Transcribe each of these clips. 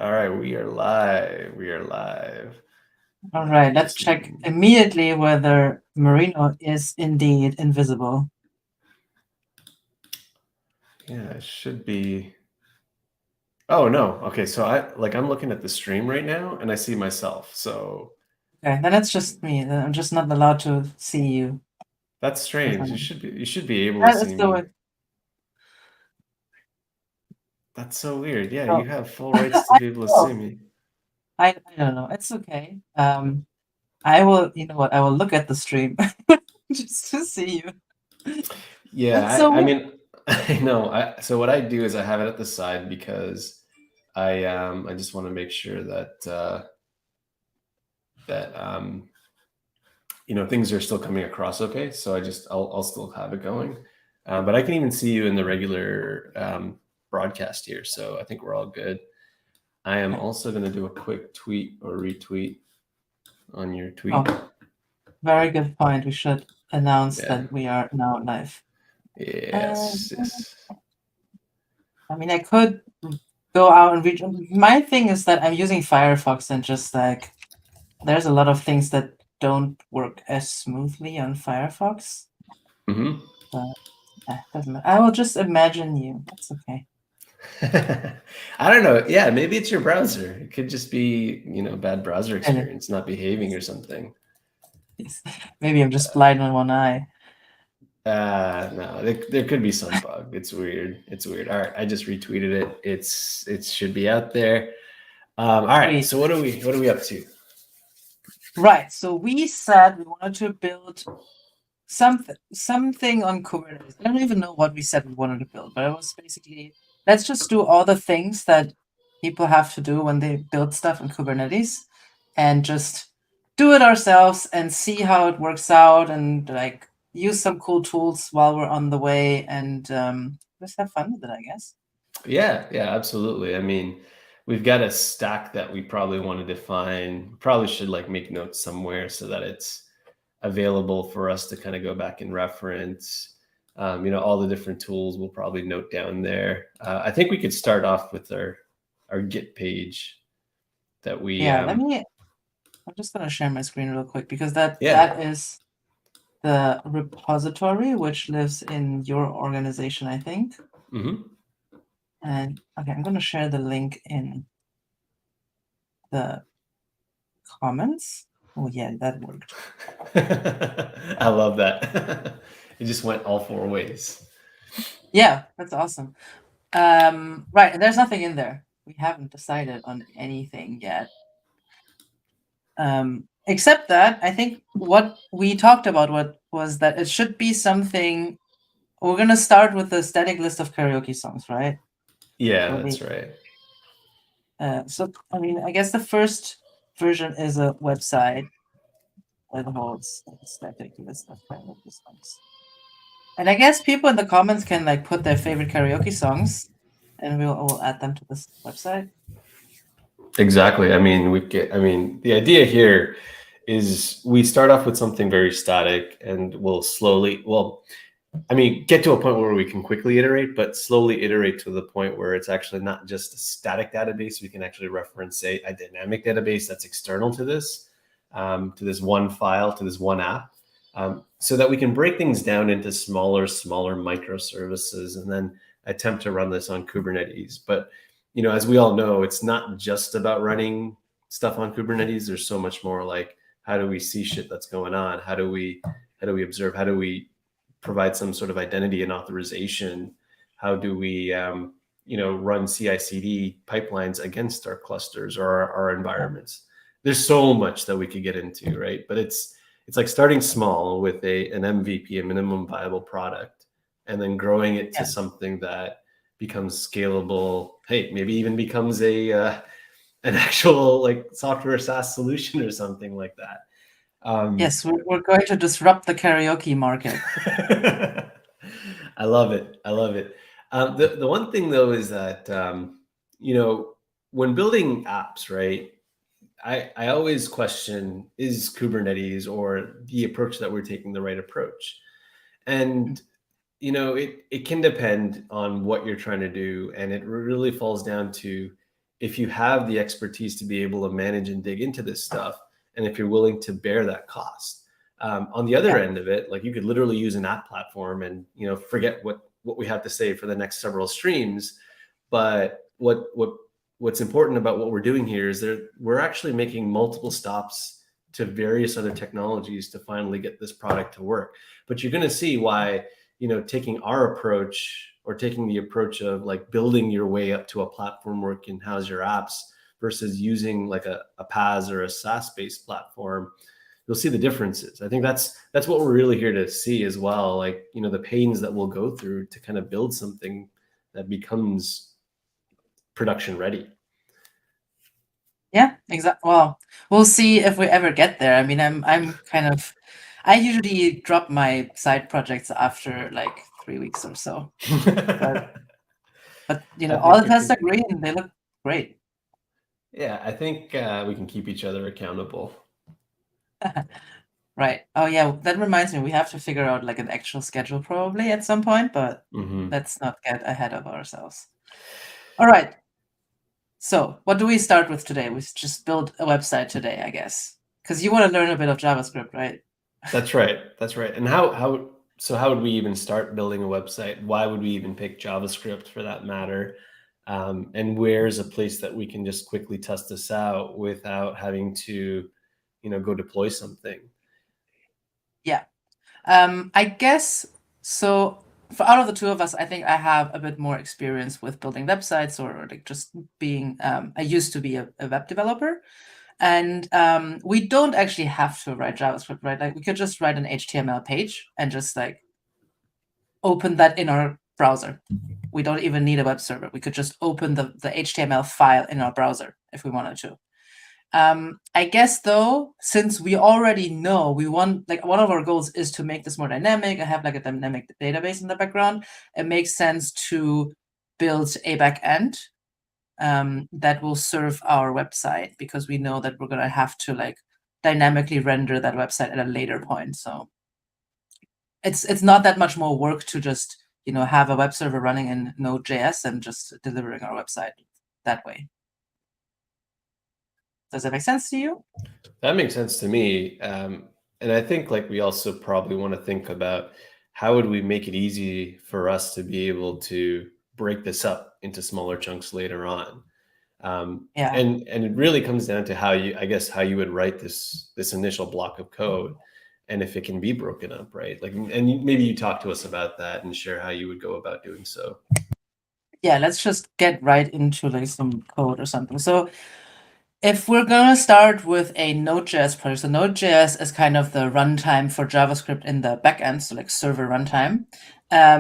All right, we are live. We are live. All right, let's Just check immediately whether Marino is indeed invisible. yeah, it should be. Oh no. Okay, so I'm looking at the stream right now and I see myself. So Okay, then it's just me. I'm just not allowed to see you. that's strange. You should be able to Let's see do me. it. That's so weird. Yeah, you So, have full rights to I be able to see know. me. I don't know. It's okay. I will. You know what? I will look at the stream just to see you. That's Yeah, so I weird. mean I know. So what I do is I have it at the side because I just want to make sure that that things are still coming across okay. So I'll still have it going, but I can even see you in the regular broadcast here. So I think we're all good. I am Okay. also going to do a quick tweet or retweet on your tweet. Oh, very good point. We should announce Yeah. that we are now live. Yes. Yes. I mean, I could go out and reach. My thing is that I'm using Firefox and just like there's a lot of things that don't work as smoothly on Firefox. Mm-hmm. But doesn't matter. I will just imagine you. That's okay. I don't know. Yeah, maybe it's your browser. It could just be, bad browser Really. experience, not behaving or something. Yes. Maybe I'm just blind on one eye. No, there could be some bug. It's weird. It's weird. All right, I just retweeted it. It should be out there. All right. Sweet. So what are we up to? Right. So we said we wanted to build something on Kubernetes. I don't even know what we said we wanted to build, but it was basically let's just do all the things that people have to do when they build stuff in Kubernetes and just do it ourselves and see how it works out and like use some cool tools while we're on the way and just have fun with it, I guess. Yeah, absolutely. I mean, we've got a stack that we probably want to define. Probably should like make notes somewhere so that it's available for us to kind of go back and reference. All the different tools we'll probably note down there. I think we could start off with our Git page that we Yeah, I'm just gonna share my screen real quick because that yeah. is the repository which lives in your organization, I think. Mm-hmm. And okay, I'm gonna share the link in the comments. Oh yeah, that worked. I love that. It just went all four ways. Yeah, that's awesome. Right, and there's nothing in there. We haven't decided on anything yet. Except that I think what we talked about was that it should be something. We're gonna start with the static list of karaoke songs, right? Yeah, What that's we right. so I mean, I guess the first version is a website that holds a static list of karaoke songs. And I guess people in the comments can like put their favorite karaoke songs, and we'll add them to this website. Exactly. The idea here is we start off with something very static and we'll get to a point where we can quickly iterate, but slowly iterate to the point where it's actually not just a static database. We can actually reference, say, a dynamic database that's external to this one file, to this one app, so that we can break things down into smaller microservices and then attempt to run this on Kubernetes. But as we all know, it's not just about running stuff on Kubernetes. There's so much more, like how do we see shit that's going on? How do we observe? How do we provide some sort of identity and authorization? How do we run CI/CD pipelines against our clusters or our environments? There's so much that we could get into, right? But it's like starting small with an MVP, a minimum viable product, and then growing it to Yeah. something that becomes scalable. Hey, maybe even becomes an actual like software SaaS solution or something like that. Yes, we're going to disrupt the karaoke market. I love it. I love it. The one thing though is that when building apps, right? I always question, is Kubernetes or the approach that we're taking the right approach? And it can depend on what you're trying to do, and it really falls down to, if you have the expertise to be able to manage and dig into this stuff, and if you're willing to bear that cost. On the other end of it, like you could literally use an app platform and, you know, forget what we have to say for the next several streams. But what's important about what we're doing here is that we're actually making multiple stops to various other technologies to finally get this product to work. But you're going to see why, you know, taking our approach, or taking the approach of like building your way up to a platform where you can house your apps versus using like a PaaS or a SaaS-based platform, you'll see the differences. I think that's what we're really here to see as well. Like, you know, the pains that we'll go through to kind of build something that becomes production ready. Yeah, exactly. Well, we'll see if we ever get there. I mean, I'm kind of, I usually drop my side projects after like 3 weeks or so. But you know, all the tests are green. They look great. Yeah, I think we can keep each other accountable. Right. Oh yeah, that reminds me, we have to figure out like an actual schedule probably at some point, but let's not get ahead of ourselves. All right. So what do we start with today? We just build a website today, I guess, because you want to learn a bit of JavaScript, right? That's right. That's right. And how would we even start building a website? Why would we even pick JavaScript for that matter? And where's a place that we can just quickly test this out without having to, you know, go deploy something? Yeah. I guess so. For out of the two of us, I think I have a bit more experience with building websites, or like just being. I used to be a web developer, and we don't actually have to write JavaScript, right? Like we could just write an HTML page and just like open that in our browser. We don't even need a web server. We could just open the HTML file in our browser if we wanted to. I guess though, since we already know we want, like one of our goals is to make this more dynamic, I have like a dynamic database in the background, it makes sense to build a backend that will serve our website, because we know that we're going to have to like dynamically render that website at a later point. So it's not that much more work to just, you know, have a web server running in Node.js and just delivering our website that way. Does that make sense to you? That makes sense to me. And I think like we also probably want to think about how would we make it easy for us to be able to break this up into smaller chunks later on. Yeah. And it really comes down to how you, I guess, how you would write this initial block of code, and if it can be broken up, right? Like, and maybe you talk to us about that and share how you would go about doing so. Yeah, let's just get right into like some code or something. So if we're gonna start with a Node.js project, so Node.js is kind of the runtime for JavaScript in the backend, so like server runtime.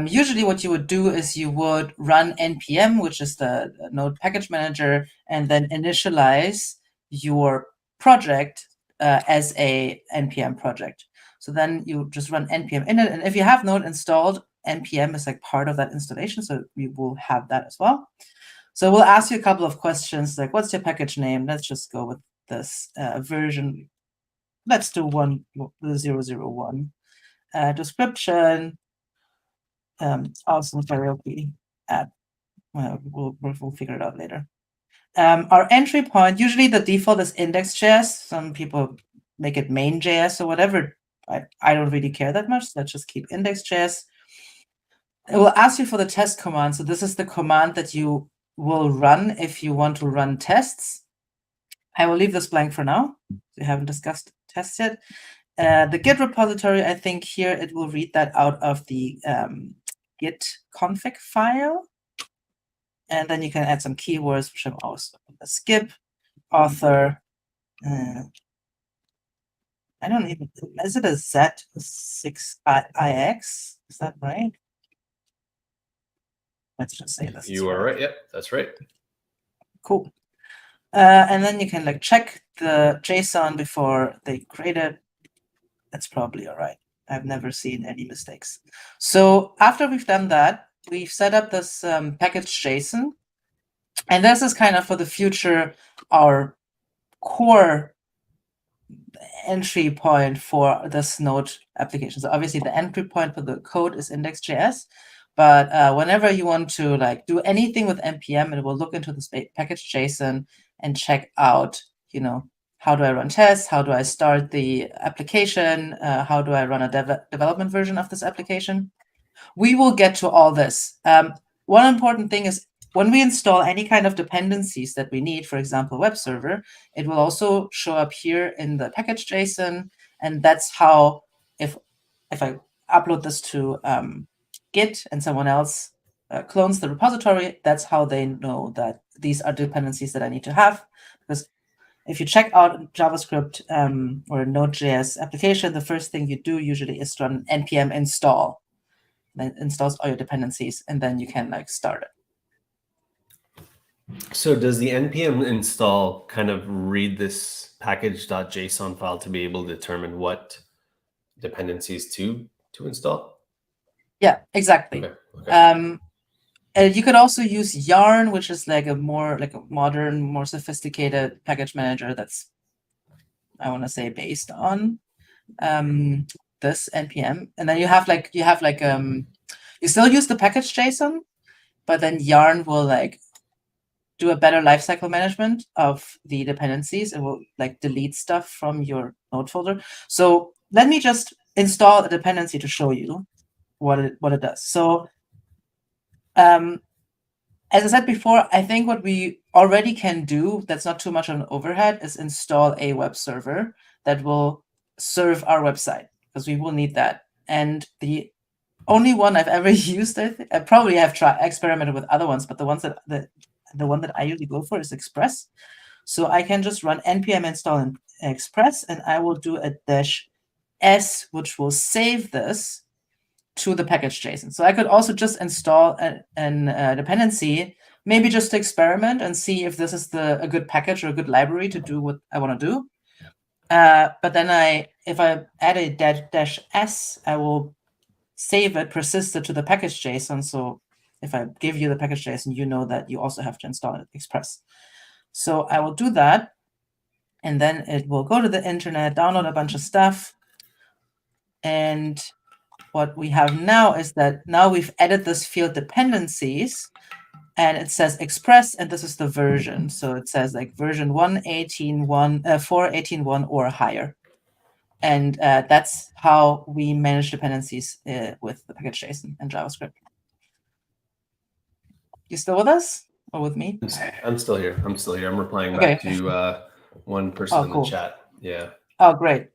Usually what you would do is you would run npm, which is the Node package manager, and then initialize your project as a npm project. So then you just run npm init, and if you have Node installed, npm is like part of that installation, so we will have that as well. So we'll ask you a couple of questions, like what's your package name? Let's just go with this version. Let's do 001. Description. Also karaoke app. We'll figure it out later. Our entry point, usually the default is index.js. Some people make it main.js or whatever. I don't really care that much. So let's just keep index.js. It will ask you for the test command. So this is the command that you will run if you want to run tests. I will leave this blank for now. We haven't discussed tests yet. The Git repository, I think here it will read that out of the Git config file. And then you can add some keywords, which I'm also going to skip. Author. I don't even, is it a Z6IX? Is that right? Let's just say this. You are right. Yep, that's right. Cool. And then you can like check the JSON before they create it. That's probably all right. I've never seen any mistakes. So after we've done that, we've set up this package JSON. And this is kind of for the future, our core entry point for this Node application. So obviously the entry point for the code is index.js. But whenever you want to like do anything with npm, it will look into this package JSON and check out, how do I run tests? How do I start the application? How do I run a development version of this application? We will get to all this. One important thing is when we install any kind of dependencies that we need, for example, web server, it will also show up here in the package JSON. And that's how, if I upload this to Git and someone else clones the repository, that's how they know that these are dependencies that I need to have. Because if you check out JavaScript or a Node.js application, the first thing you do usually is run npm install. That installs all your dependencies, and then you can like start it. So does the npm install kind of read this package.json file to be able to determine what dependencies to install? Yeah, exactly. Okay. You could also use Yarn, which is like a modern, more sophisticated package manager that's, I want to say, based on this npm. And then you still use the package JSON, but then Yarn will like do a better lifecycle management of the dependencies. It will like delete stuff from your node folder. So let me just install a dependency to show you what it does. So as I said before, I think what we already can do that's not too much of an overhead is install a web server that will serve our website, because we will need that. And the only one I've ever used, I probably have experimented with other ones, but the one that I usually go for is Express. So I can just run npm install in Express, and I will do a -s, which will save this to the package JSON. So I could also just install a dependency, maybe just to experiment and see if this is a good package or a good library to do what I want to do. But then if I add a -s, I will save it, persist it to the package JSON. So if I give you the package JSON, you know that you also have to install it Express. So I will do that, and then it will go to the internet, download a bunch of stuff. And what we have now is that now we've added this field dependencies, and it says Express, and this is the version. So it says like version 4.18.1 or higher. And that's how we manage dependencies with the package JSON and JavaScript. You still with us or with me? I'm still here. I'm replying back to one person in the chat. Yeah. Oh, great.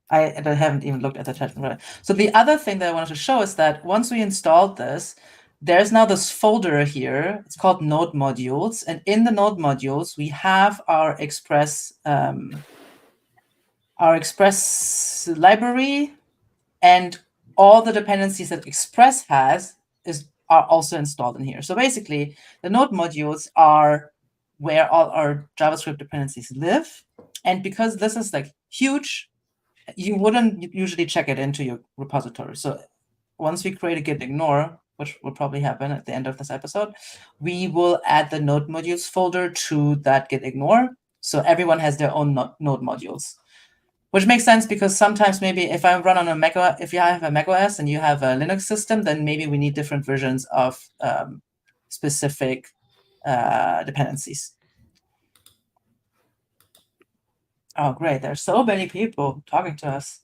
I haven't even looked at the chat. So the other thing that I wanted to show is that once we installed this, there's now this folder here. It's called Node Modules. And in the Node Modules, we have our Express library, and all the dependencies that Express has are also installed in here. So basically, the Node Modules are where all our JavaScript dependencies live. And because this is like huge, you wouldn't usually check it into your repository. So once we create a git ignore, which will probably happen at the end of this episode, we will add the Node Modules folder to that git ignore. So everyone has their own Node Modules, which makes sense because sometimes maybe if I run on a Mac, if you have a Mac OS and you have a Linux system, then maybe we need different versions of specific dependencies. Oh, great. There's so many people talking to us.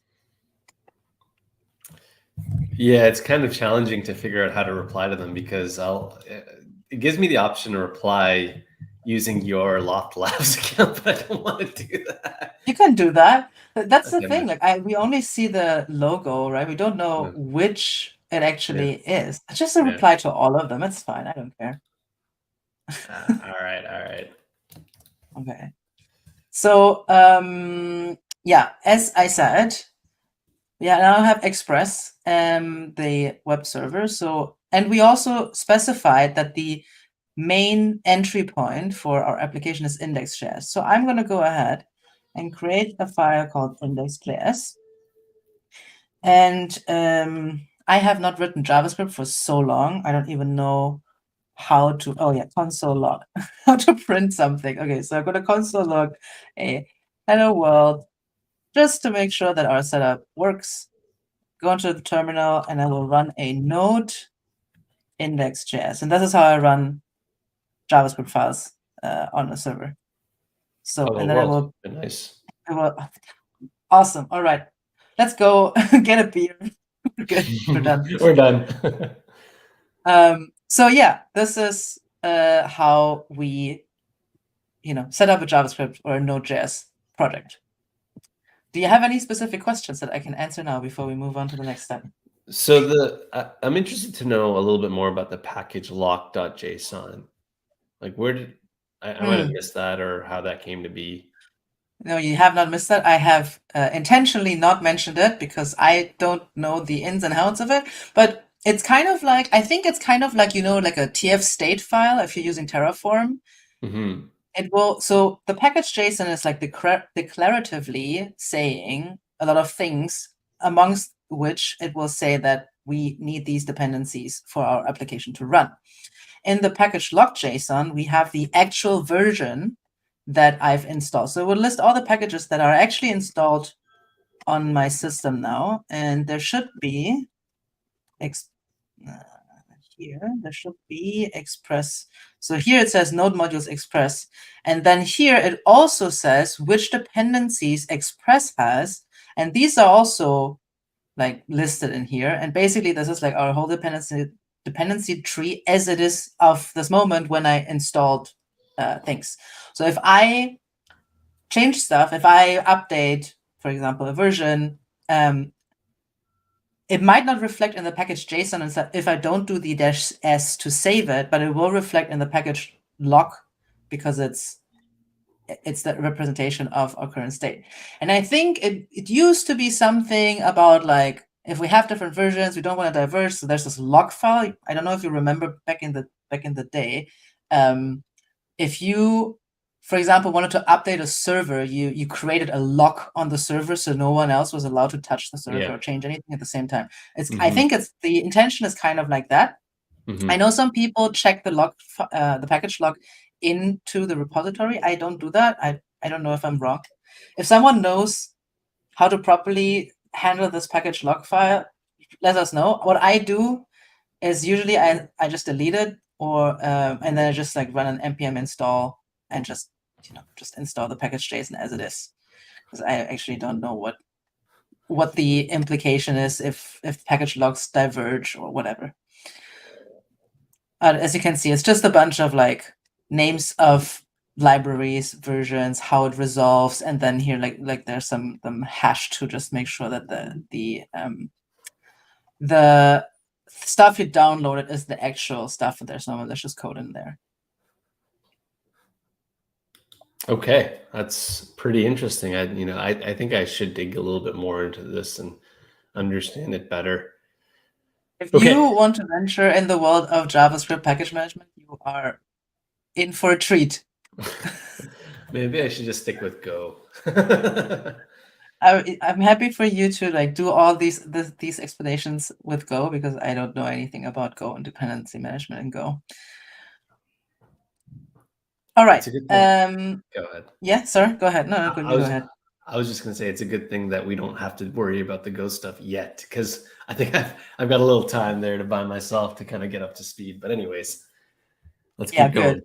Yeah, it's kind of challenging to figure out how to reply to them because it gives me the option to reply using your Loft Labs account, but I don't want to do that. You can do that. That's the thing. Like we only see the logo, right? We don't know which it actually is. Just a reply to all of them. It's fine. I don't care. All right. Okay. So yeah, as I said, we now have Express, the web server. So, and we also specified that the main entry point for our application is index.js. So I'm going to go ahead and create a file called index.js. And I have not written JavaScript for so long. I don't even know how to, console log, how to print something. Okay, so I'm going to console log a hello world just to make sure that our setup works. Go into the terminal and I will run a node index.js, and this is how I run JavaScript files on a server. So, and then Nice. Awesome. All right, let's go get a beer. Good, we're done. We're done. So yeah, this is how we, set up a JavaScript or a Node.js project. Do you have any specific questions that I can answer now before we move on to the next step? So I'm interested to know a little bit more about the package lock.json. Like, where did I might have missed that, or how that came to be? No, you have not missed that. I have intentionally not mentioned it because I don't know the ins and outs of it. But it's kind of like, I think it's kind of like, like a TF state file if you're using Terraform. Mm-hmm. It will, so the package JSON is like declaratively saying a lot of things, amongst which it will say that we need these dependencies for our application to run. In the package lock JSON, we have the actual version that I've installed. So it will list all the packages that are actually installed on my system now. And there should be here, there should be Express. So here it says Node Modules Express. And then here it also says which dependencies Express has. And these are also like listed in here. And basically this is like our whole dependency tree as it is of this moment when I installed things. So if I change stuff, if I update, for example, a version, it might not reflect in the package JSON if I don't do the -s to save it, but it will reflect in the package lock because it's the representation of our current state. And I think it used to be something about like, if we have different versions, we don't want to diverge. So there's this log file. I don't know if you remember back in the day, if you, for example, wanted to update a server, you created a lock on the server so no one else was allowed to touch the server or change anything at the same time. I think the intention is kind of like that. I know some people check the log, the package log into the repository. I don't do that. I don't know if I'm wrong. If someone knows how to properly handle this package log file, let us know. What I do is usually I just delete it, or and then I just like run an npm install and just install the package JSON as it is, because I actually don't know what the implication is if package logs diverge or whatever. As you can see, it's just a bunch of like names of libraries, versions, how it resolves, and then here like there's some hash to just make sure that the stuff you downloaded is the actual stuff, and there's no malicious code in there. Okay, that's pretty interesting. I think I should dig a little bit more into this and understand it better. If you want to venture in the world of JavaScript package management, you are in for a treat. Maybe I should just stick with Go. I'm happy for you to like do all these explanations with Go, because I don't know anything about Go and dependency management in Go. All right. Go ahead. Yeah, sir. Go ahead. No, go ahead. I was just gonna say it's a good thing that we don't have to worry about the Go stuff yet, because I think I've got a little time there to buy myself to kind of get up to speed. But anyways, let's keep going.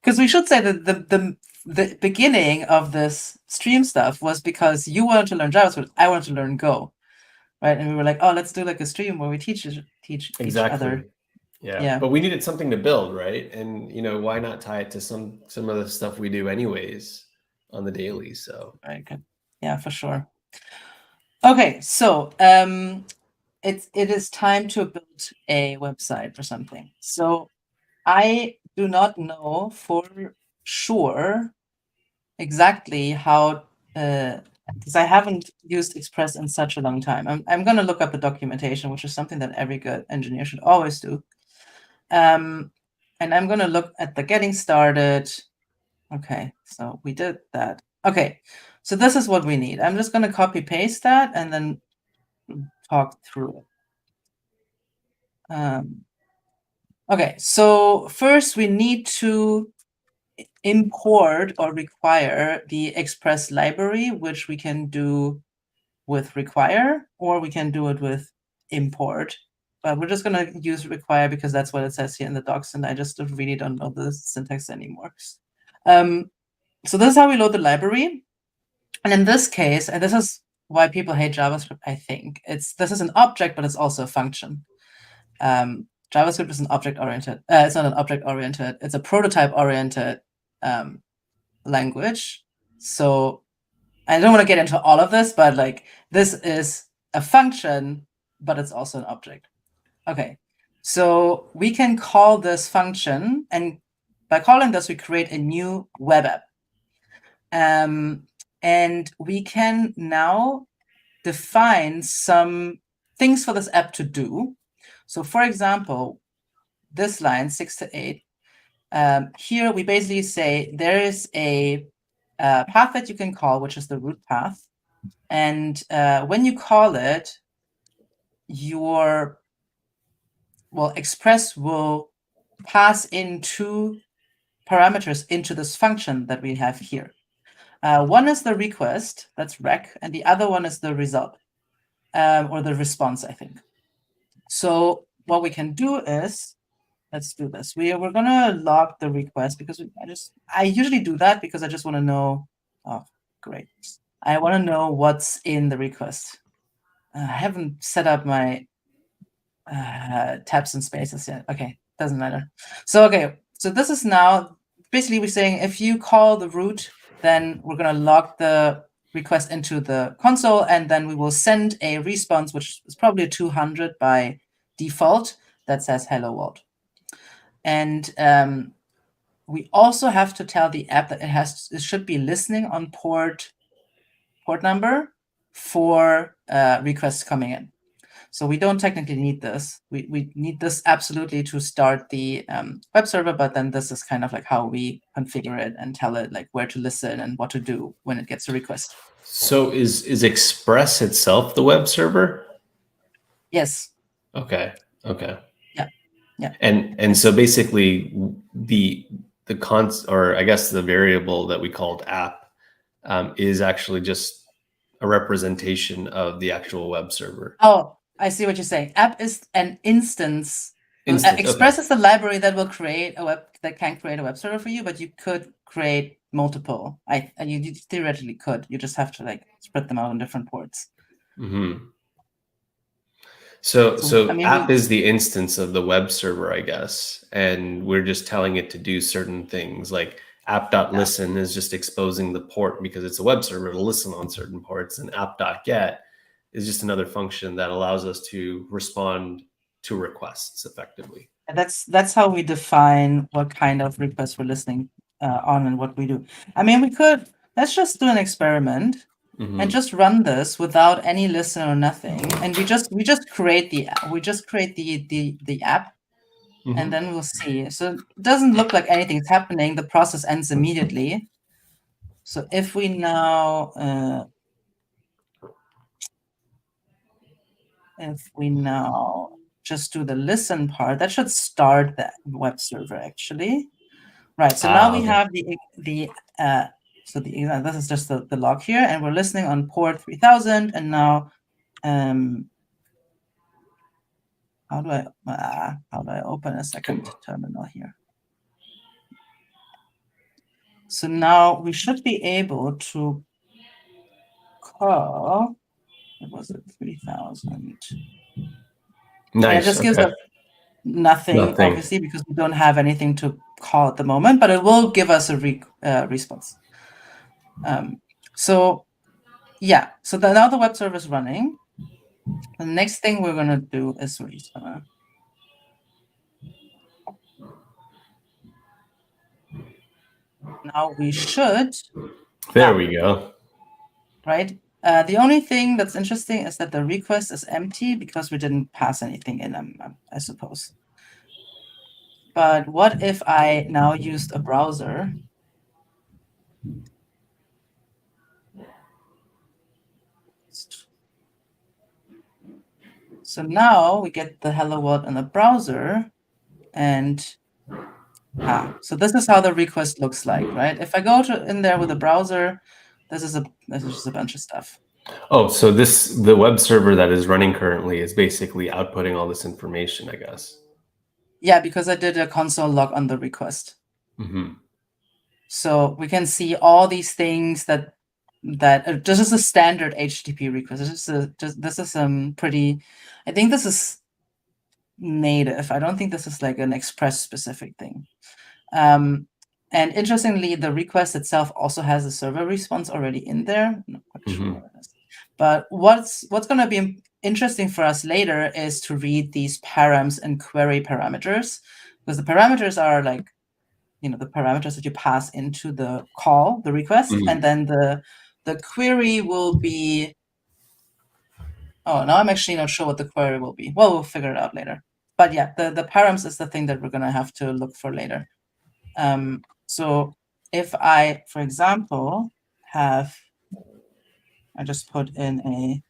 Because we should say that the beginning of this stream stuff was because you wanted to learn JavaScript, I wanted to learn Go, right? And we were like, oh, let's do like a stream where we teach each other. Yeah, but we needed something to build, right? And why not tie it to some of the stuff we do anyways on the daily? So right, good. Yeah, for sure. Okay, so it is time to build a website or something. So I do not know for sure exactly how, because I haven't used Express in such a long time. I'm going to look up the documentation, which is something that every good engineer should always do. And I'm going to look at the getting started. Okay, so we did that. Okay, so this is what we need. I'm just going to copy paste that and then talk through it. Okay, so first we need to import or require the Express library, which we can do with require, or we can do it with import. but we're just going to use require because that's what it says here in the docs, and I just really don't know the syntax anymore. So this is how we load the library. And in this case, and this is why people hate JavaScript, I think, this is an object, but it's also a function. JavaScript is an object-oriented. It's not an object-oriented. It's a prototype-oriented language. So I don't want to get into all of this, but like this is a function, but it's also an object. Okay, so we can call this function, and by calling this, we create a new web app. And we can now define some things for this app to do. So for example, this line 6 to 8, here we basically say there is a path that you can call, which is the root path. And when you call it, Express will pass in two parameters into this function that we have here. One is the request, that's rec, and the other one is the result, or the response, I think. So what we can do is, let's do this. We're going to log the request because I usually do that because I just want to know. Oh, great. I want to know what's in the request. I haven't set up my tabs and spaces yet. Okay, doesn't matter. So this is now basically we're saying if you call the root, then we're going to log the request into the console, and then we will send a response, which is probably a 200 by default, that says hello world. And we also have to tell the app that it should be listening on port number for requests coming in. So we don't technically need this. We need this absolutely to start the web server, but then this is kind of like how we configure it and tell it like where to listen and what to do when it gets a request. So is Express itself the web server? Yes. Okay. Yeah. And so basically the or I guess the variable that we called app is actually just a representation of the actual web server. Oh, I see what you're saying. App is an instance. Express is the library that will create can create a web server for you, but you could create multiple. You theoretically could. You just have to like spread them out on different ports. Mm-hmm. So app is the instance of the web server, I guess, and we're just telling it to do certain things. Like app.listen is just exposing the port because it's a web server to listen on certain ports, and app.get is just another function that allows us to respond to requests effectively. And that's how we define what kind of requests we're listening on and what we do. I mean, let's just do an experiment. Mm-hmm. And just run this without any listen or nothing, and we just create the app, mm-hmm. And then we'll see. So it doesn't look like anything's happening. The process ends immediately. So if we now just do the listen part, that should start the web server actually. Right. So now we have this is just the log here, and we're listening on port 3000. And now, how do I open a second terminal here? So now we should be able to call. What was it? 3000. Nice. And it just gives us nothing, obviously, because we don't have anything to call at the moment. But it will give us a response. So now the web server is running. The next thing we're going to do is now we should. There we go. Right. The only thing that's interesting is that the request is empty because we didn't pass anything in them, I suppose. But what if I now used a browser? So now we get the hello world in the browser, and so this is how the request looks like, right? If I go in there with a browser, this is just a bunch of stuff. Oh, so the web server that is running currently is basically outputting all this information, I guess. Yeah, because I did a console log on the request. Mm-hmm. So we can see all these things that this is a standard HTTP request. This is pretty. I think this is native. I don't think this is like an Express specific thing. And interestingly, the request itself also has a server response already in there. I'm not quite sure what it is. But what's going to be interesting for us later is to read these params and query parameters, because the parameters are like, the parameters that you pass into the call, the request, and then the query will be. Oh, now I'm actually not sure what the query will be. Well, we'll figure it out later. But yeah, the params is the thing that we're going to have to look for later. So if I, for example, I just put in a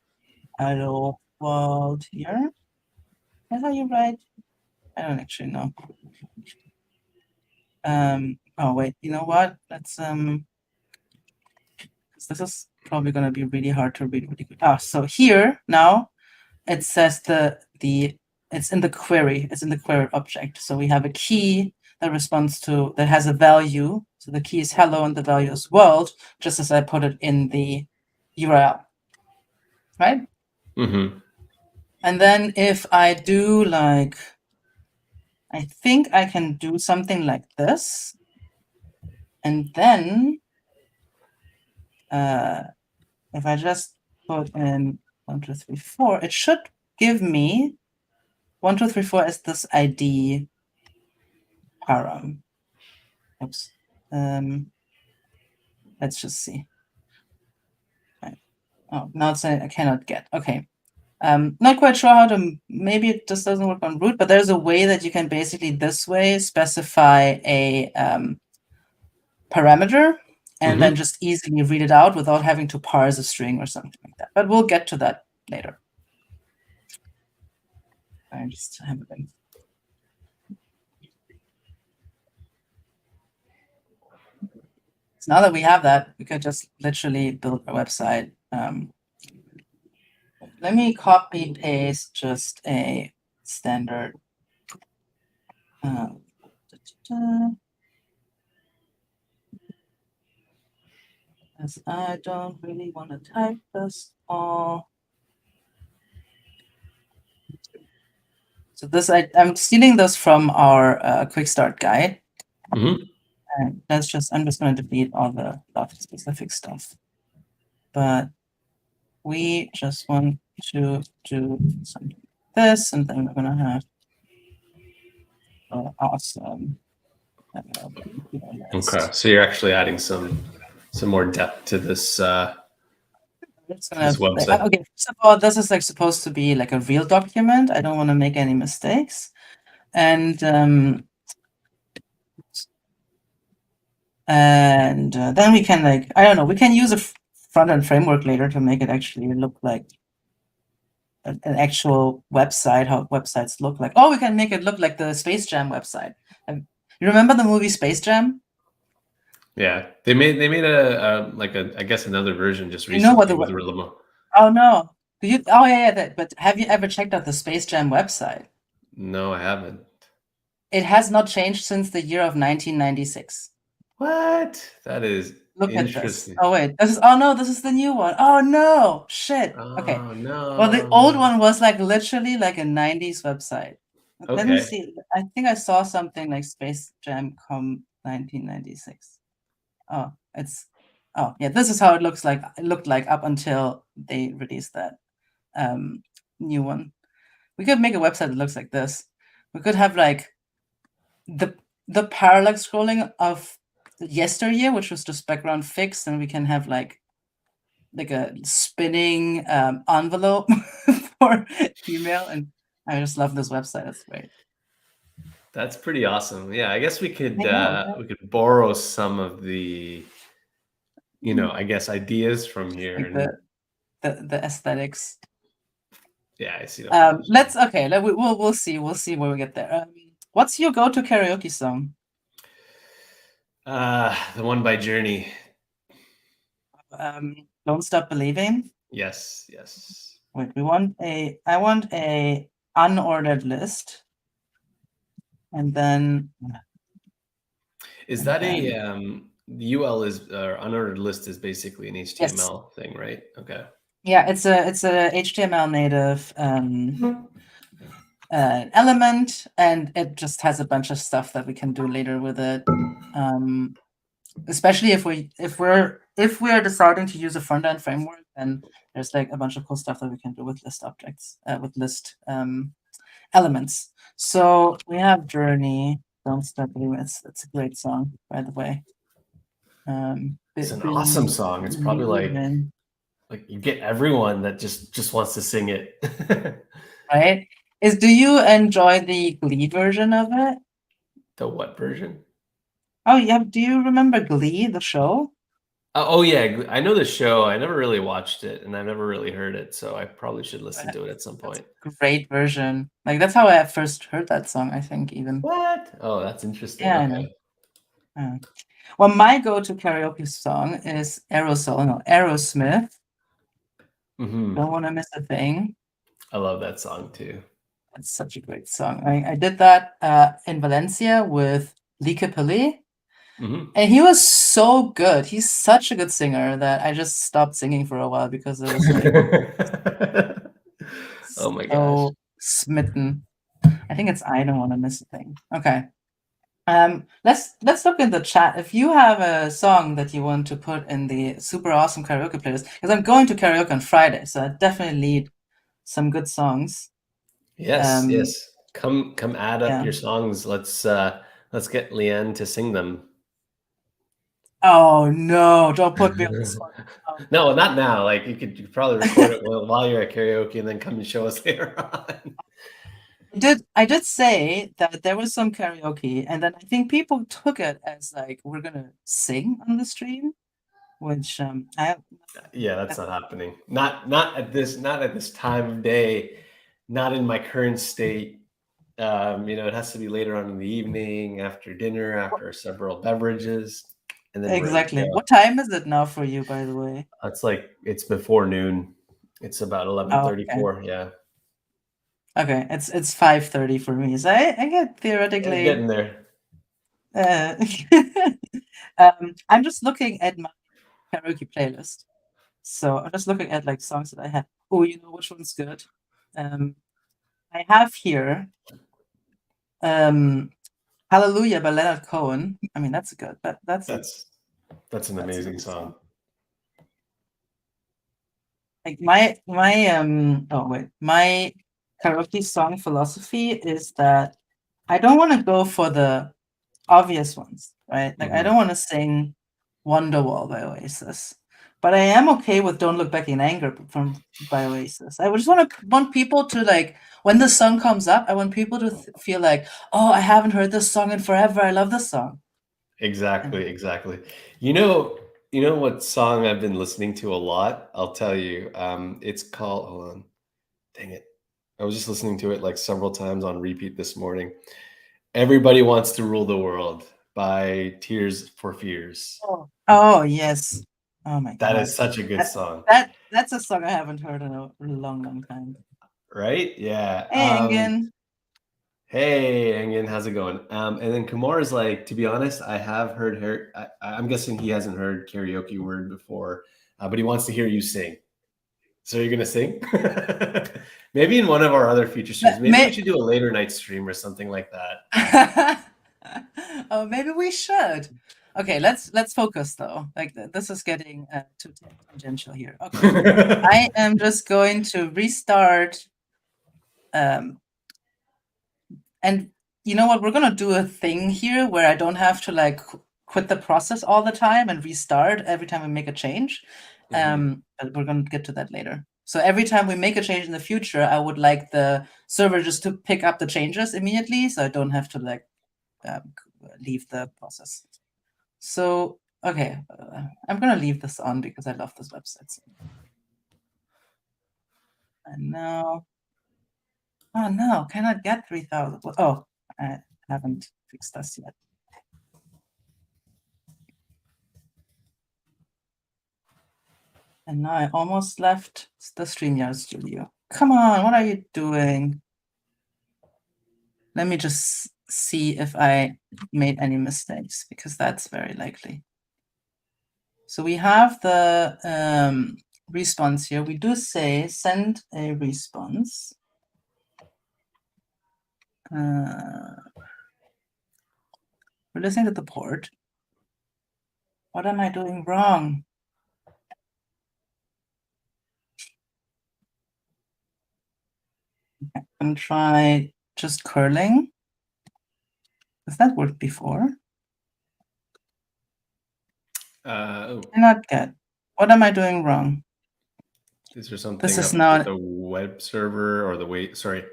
hello world here. Is that how you write? I don't actually know. Oh wait, you know what? Let's this is probably gonna be really hard to read really quick. So here now it says it's in the query, it's in the query object. So we have a key that has a value. So the key is hello and the value is world, just as I put it in the URL, right? Mm-hmm. And then if I do I think I can do something like this. And then if I just put in 1, 2, 3, 4, it should give me 1, 2, 3, 4 as this ID param. Oops. Let's just see. Right. Oh, now it's saying I cannot get. Okay. Not quite sure how to. Maybe it just doesn't work on root, but there's a way that you can basically this way specify a parameter and then just easily read it out without having to parse a string or something like that. But we'll get to that later. I just have it in. So now that we have that, we could just literally build a website. Let me copy paste just a standard. As I don't really want to type this all. So this I'm stealing this from our quick start guide. And I'm just going to delete all the specific stuff. But we just want to do something like this, and then we're going to have awesome. Okay, so you're actually adding some more depth to this website. Okay, first of all, this is supposed to be like a real document. I don't want to make any mistakes, and then we can I don't know, we can use a front-end framework later to make it actually look like an actual website, how websites look like. Oh, we can make it look like the Space Jam website. You remember the movie Space Jam? Yeah, they made I guess another version just recently. You know what Oh no! Oh yeah. But have you ever checked out the Space Jam website? No, I haven't. It has not changed since the year of 1996. What? That is Look interesting. at this. Oh wait, this is the new one. Oh no! Shit. Okay. Oh no. Well, the old one was literally like a 90s website. Okay. Let me see. I think I saw something like Space Jam Com 1996. Oh, yeah, this is how it looks like. It looked like up until they released that new one. We could make a website that looks like this. We could have the parallax scrolling of yesteryear, which was just background fixed, and we can have like a spinning envelope for email. And I just love this website. It's great. That's pretty awesome. Yeah, I guess we could borrow some of the I guess ideas from here. Like the aesthetics. Yeah, I see that. We'll see where we get there. What's your go-to karaoke song? The one by Journey. Don't Stop Believing. Yes, yes. Wait, I want a unordered list. And then Is and that then the UL is unordered list is basically an yes. HTML thing, right? Okay. Yeah, it's a HTML native element, and it just has a bunch of stuff that we can do later with it. Especially if we are deciding to use a front end framework, then there's like a bunch of cool stuff that we can do with list objects, with list elements. So we have Journey, Don't Stop Believing. It's a great song, by the way. It's an awesome song. It's probably like you get everyone that just wants to sing it. Right? Do you enjoy the Glee version of it? The what version? Oh yeah, do you remember Glee, the show? Oh yeah, I know the show. I never really watched it, and I've never really heard it, so I probably should listen to it at some That's point. a great version. Like that's how I first heard that song, I think even. What? Oh, that's interesting. Yeah, I know. Okay. Well, my go-to karaoke song is Aerosmith. Hmm. Don't Want to Miss a Thing. I love that song too. It's such a great song. I did that in Valencia with Lieke Pili. Hmm. And he was so good. He's such a good singer that I just stopped singing for a while because it was like Oh my gosh. so smitten. I think it's I Don't Want to Miss a Thing. Okay. Let's look in the chat. If you have a song that you want to put in the super awesome karaoke playlist, because I'm going to karaoke on Friday, so I definitely need some good songs. Yes, yes. Come add up Yeah. your songs. Let's get Lian to sing them. Oh no, don't put me on the spot. No, not now. Like you could probably record it while you're at karaoke and then come and show us later on. I did say that there was some karaoke, and then I think people took it as like we're gonna sing on the stream, which Yeah, that's not happening. Not at this time of day, not in my current state. It has to be later on in the evening, after dinner, after several beverages, and then we're ready to exactly. go. What time is it now for you, by the way? It's before noon. It's about Oh, okay. 11:34. Yeah. Okay, it's 5:30 for me. So I get theoretically Getting there. uh, I'm just looking at my karaoke playlist. So I'm just looking at like songs that I have. Oh, you know which one's good? I have here Hallelujah by Leonard Cohen. I mean that's good, but That's an that's a amazing good song. Like my karaoke song philosophy is that I don't want to go for the obvious ones, right? Like I don't want to sing Wonderwall by Oasis, but I am okay with Don't Look Back in Anger by Oasis. I just want people to like when the song comes up, I want people to feel like, oh, I haven't heard this song in forever. I love this song. Exactly. You know what song I've been listening to a lot? I'll tell you. It's called, hold on. Dang it. I was just listening to it like several times on repeat this morning. Everybody Wants to Rule the World by Tears for Fears. Oh yes. Oh my That god. is such a good song. That's a song I haven't heard in a long time. Right? Yeah. Hey Engin. Hey, Engin, how's it going? And then Kumar is like, to be honest, I have heard I'm guessing he hasn't heard karaoke word before, but he wants to hear you sing. So you're gonna sing? Maybe in one of our other future streams. Maybe we should do a later night stream or something like that. Oh, maybe we should. Okay, let's focus though. Like this is getting too tangential here. Okay, I am just going to restart. And you know what? We're gonna do a thing here where I don't have to like quit the process all the time and restart every time we make a change. But we're gonna get to that later. So every time we make a change in the future, I would like the server just to pick up the changes immediately, so I don't have to like leave the process. So okay, I'm gonna leave this on because I love this website. And now, oh no, cannot get 3,000. Oh, I haven't fixed this yet. And now I almost left the StreamYard studio. Come on, what are you doing? Let me just see if I made any mistakes, because that's very likely. So we have the response here. We do say send a response. We're listening to the port. What am I doing wrong? And try just curling. Has that worked before? Cannot get. What am I doing wrong? Is there something This is up not with the web server or the wait? Sorry,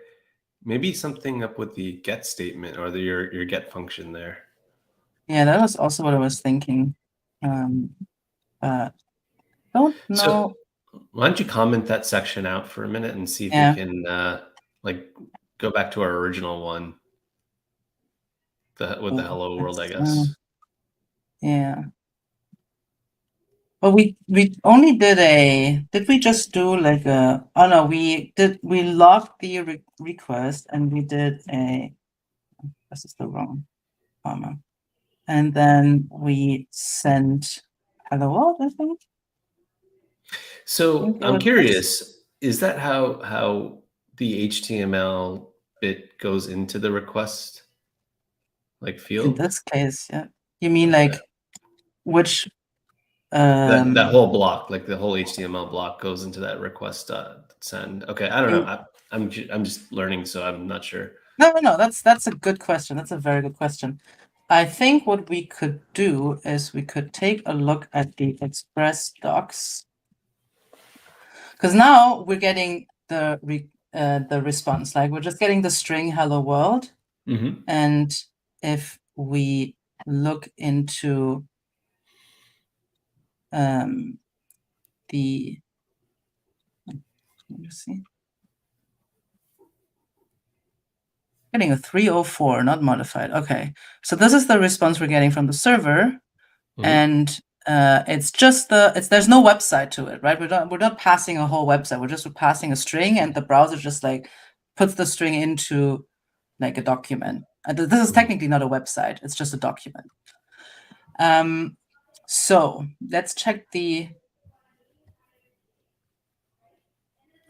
maybe something up with the get statement or your get function there. Yeah, that was also what I was thinking. But don't know. So why don't you comment that section out for a minute and see if Yeah. we can like go back to our original one, with the hello world, I guess. Yeah. But we only did we just do like a, oh no, we logged the request and we did this is the wrong comma. And then we sent hello world, I think. So Okay, I'm what- curious, is that how the HTML bit goes into the request like In field? this case, yeah. You mean Okay. like which That whole block, like the whole HTML block, goes into that request send. Okay, I don't know. I'm just learning, so I'm not sure. No, that's a good question. That's a very good question. I think what we could do is we could take a look at the Express docs, because now we're getting the response. Like we're just getting the string "Hello World," Mm-hmm. and if we look into the, let me see, getting a 304, not modified. Okay, so this is the response we're getting from the server. Mm-hmm. And it's just there's no website to it, right? We're not passing a whole website. We're just passing a string, and the browser just like puts the string into like a document. This is technically not a website; it's just a document. So let's check the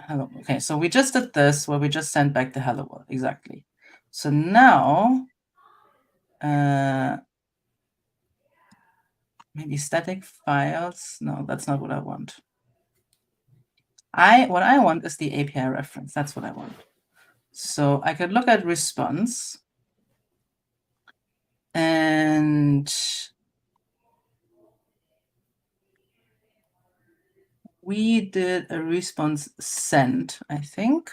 hello. Okay, so we just did this where we just sent back the hello world, exactly. So now maybe static files. No, that's not what I want. What I want is the API reference. That's what I want. So I could look at response, and we did a response send, I think.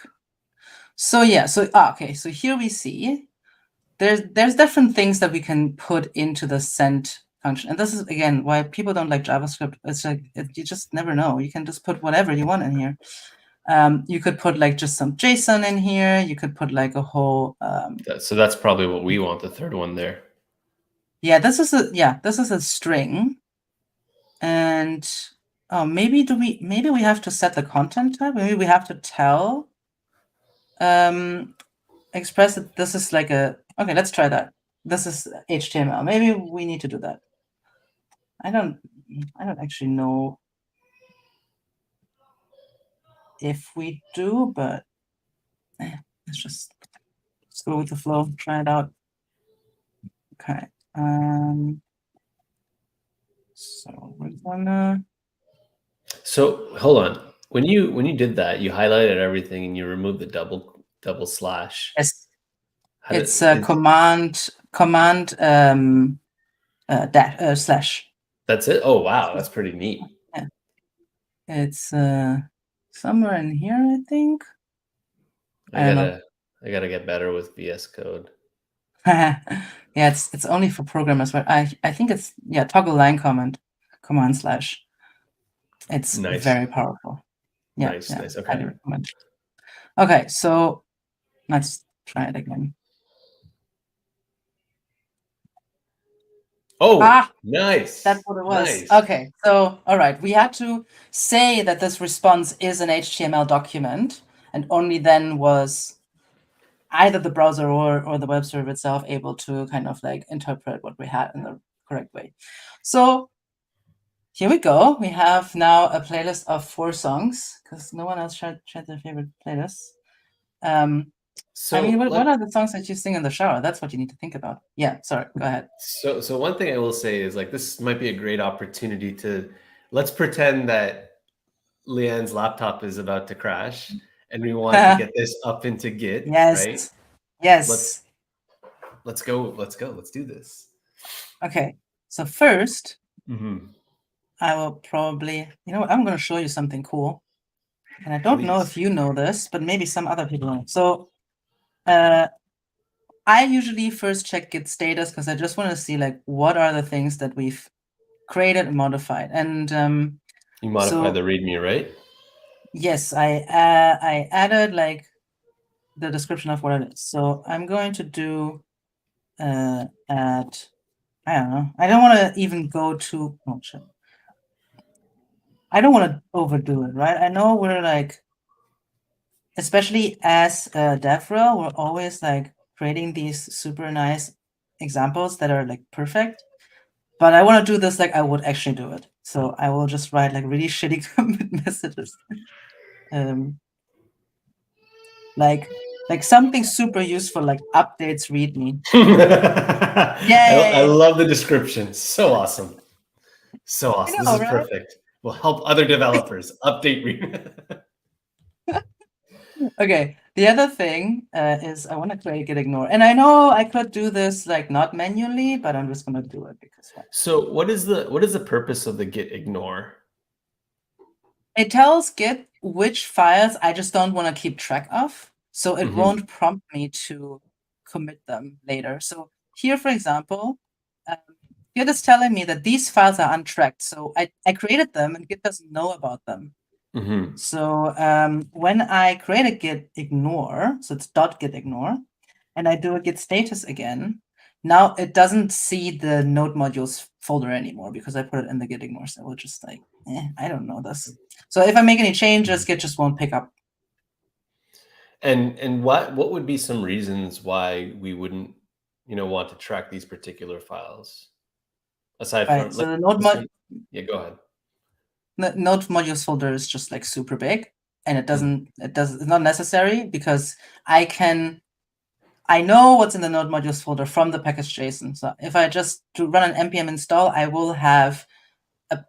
So yeah, okay, so here we see there's different things that we can put into the send function. And this is, again, why people don't like JavaScript. It's like, you just never know. You can just put whatever you want in here. You could put like just some JSON in here. You could put like a whole. So that's probably what we want. The third one there. Yeah, this is a string, and oh, maybe we have to set the content type. Maybe we have to tell Express that this is like a, okay, let's try that. This is HTML. Maybe we need to do that. I don't actually know if we do, but let's just go with the flow, try it out. Okay. So we're gonna. So hold on. When you did that, you highlighted everything and you removed the double slash. Yes. It's a command slash. That's it. Oh wow, that's pretty neat. Yeah. It's somewhere in here, I think. I gotta get better with VS Code. Yeah, it's only for programmers, but I think it's, yeah, toggle line command slash. It's Nice. very powerful. Yeah, Nice. highly Okay. recommend. Okay, so let's try it again. Oh, That's nice. what it was. Nice. Okay, so all right, we had to say that this response is an HTML document, and only then was either the browser or the web server itself able to kind of like interpret what we had in the correct way. So here we go. We have now a playlist of 4 songs because no one else shared their favorite playlists. I mean, So what are the songs that you sing in the shower? That's what you need to think about. Yeah, sorry, go ahead. so one thing I will say is like this might be a great opportunity to let's pretend that Lian's laptop is about to crash and we want to get this up into Git, right? Yes, yes. Let's go. Let's do this. Okay, so first, Mm-hmm. I will probably, you know what, I'm going to show you something cool. And I don't know if Please. you know this, but maybe some other people know. So I usually first check Git status because I just want to see like what are the things that we've created and modified. And You modify the README, right? yes, I added like the description of what it is. So I'm going to do at, I don't know. I don't want to even go to, oh shit. I don't want to overdo it, right? I know we're like, especially as a DevRel, we're always like creating these super nice examples that are like perfect. But I want to do this like I would actually do it. So I will just write like really shitty commit messages. Like something super useful, like updates readme. I Yay! love the description. So awesome. So I awesome. This know, is right? perfect. Will help other developers update README. Okay. The other thing is I want to create git ignore. And I know I could do this like not manually, but I'm just going to do it because why? So what is the purpose of the git ignore? It tells Git which files I just don't want to keep track of. So it won't prompt me to commit them later. So here, for example, Git is telling me that these files are untracked. So I created them and Git doesn't know about them. So when I create a git ignore, so it's .git ignore, and I do a git status again, now it doesn't see the node modules folder anymore because I put it in the git ignore. So we'll just like, I don't know this. So if I make any changes, Git just won't pick up. And what would be some reasons why we wouldn't, want to track these particular files? Aside from So the yeah, go ahead. node modules folder is just like super big, and it's not necessary because I know what's in the node modules folder from the package.json. So if I just run an npm install, I will have a